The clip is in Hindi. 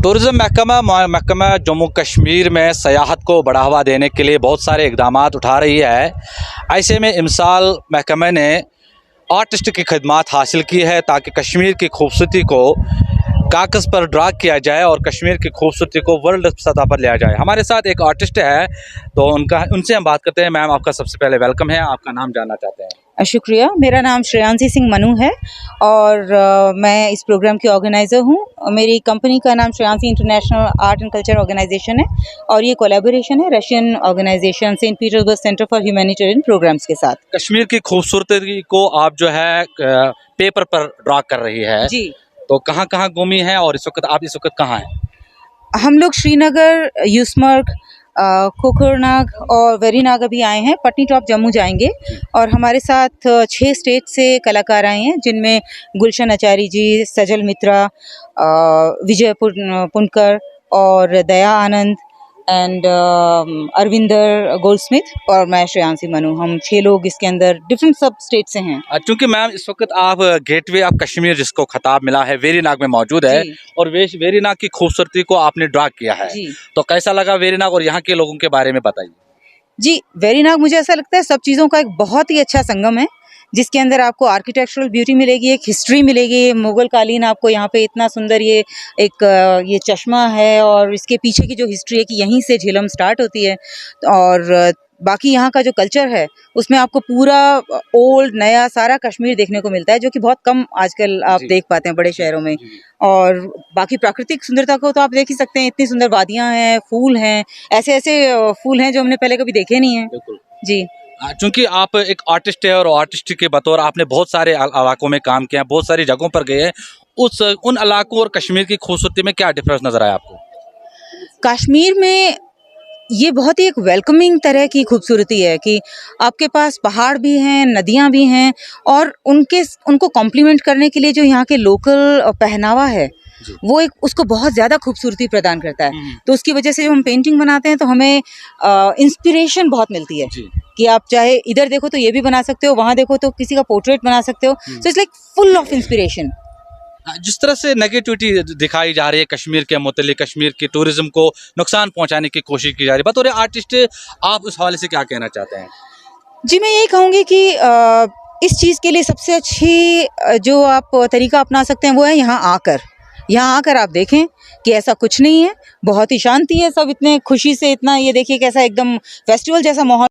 टूरिज़्म महकमा जम्मू कश्मीर में सयाहत को बढ़ावा देने के लिए बहुत सारे इकदाम उठा रही है। ऐसे में इमसाल महकमे ने आर्टिस्ट की खिदमत हासिल की है ताकि कश्मीर की खूबसूरती को कागज़ पर ड्रा किया जाए और कश्मीर की खूबसूरती को वर्ल्ड सतह पर लिया जाए। हमारे साथ एक आर्टिस्ट है तो उनसे हम बात करते हैं। मैम, आपका सबसे पहले वेलकम है, आपका नाम जानना चाहते हैं। शुक्रिया। मेरा नाम श्रेयांशी सिंह मनु है और मैं इस प्रोग्राम की ऑर्गेनाइज़र हूँ। मेरी कंपनी का नाम Shreyanshi international art and culture organisation है और ये कोलैबोरेशन है Russian organisation Saint Petersburg centre for humanitarian programmes के साथ। कश्मीर की खूबसूरती को आप जो है पेपर पर ड्रा कर रही है जी। तो कहाँ कहाँ घूमी है और इस वक्त कहाँ हैं? हम लोग श्रीनगर, यूसमर्ग, कोकरनाग और वेरीनाग अभी आए हैं। पटनी टॉप जम्मू जाएंगे और हमारे साथ 6 स्टेट से कलाकार आए हैं जिनमें गुलशन आचार्य जी, सजल मित्रा, विजय पुनकर और दया आनंद एंड अरविंदर गोल्डस्मिथ और मैं श्रेयांशी मनु। हम 6 लोग इसके अंदर डिफरेंट सब स्टेट से हैं। क्योंकि मैम इस वक्त आप गेटवे ऑफ कश्मीर जिसको खिताब मिला है वेरीनाग में मौजूद है और वेरीनाग की खूबसूरती को आपने ड्रा किया है, तो कैसा लगा वेरीनाग और यहाँ के लोगों के बारे में बताइए। जी, वेरीनाग मुझे ऐसा लगता है सब चीज़ों का एक बहुत ही अच्छा संगम है जिसके अंदर आपको आर्किटेक्चरल ब्यूटी मिलेगी, एक हिस्ट्री मिलेगी। मुगल कालीन आपको यहाँ पे इतना सुंदर ये चश्मा है और इसके पीछे की जो हिस्ट्री है कि यहीं से झेलम स्टार्ट होती है और बाकी यहाँ का जो कल्चर है उसमें आपको पूरा ओल्ड नया सारा कश्मीर देखने को मिलता है जो कि बहुत कम आजकल आप देख पाते हैं बड़े शहरों में। और बाकी प्राकृतिक सुंदरता को तो आप देख ही सकते हैं, इतनी सुंदर वादियाँ हैं, फूल हैं, ऐसे ऐसे फूल हैं जो हमने पहले कभी देखे नहीं हैं। जी, क्योंकि आप एक आर्टिस्ट है और आर्टिस्ट के बतौर आपने बहुत सारे इलाकों में काम किया, बहुत सारी जगहों पर गए हैं। उन इलाकों और कश्मीर की खूबसूरती में क्या डिफरेंस नजर आया आपको? कश्मीर में ये बहुत ही एक वेलकमिंग तरह की खूबसूरती है कि आपके पास पहाड़ भी हैं, नदियाँ भी हैं और उनको कॉम्प्लीमेंट करने के लिए जो यहाँ के लोकल पहनावा है वो एक उसको बहुत ज़्यादा खूबसूरती प्रदान करता है। तो उसकी वजह से जब हम पेंटिंग बनाते हैं तो हमें इंस्पिरेशन बहुत मिलती है कि आप चाहे इधर देखो तो ये भी बना सकते हो, वहाँ देखो तो किसी का पोर्ट्रेट बना सकते हो। So it's like full of inspiration. जिस तरह से नेगेटिविटी दिखाई जा रही है कश्मीर के मुतल्लिक, कश्मीर की टूरिज्म को नुकसान पहुंचाने की कोशिश की जा रही है, बतौर आर्टिस्ट आप उस हवाले से क्या कहना चाहते हैं? जी, मैं यही कहूँगी कि इस चीज़ के लिए सबसे अच्छी जो आप तरीका अपना सकते हैं वो है यहाँ आकर आप देखें कि ऐसा कुछ नहीं है, बहुत ही शांति है, सब इतने खुशी से इतना ये देखिए कैसा एकदम फेस्टिवल जैसा माहौल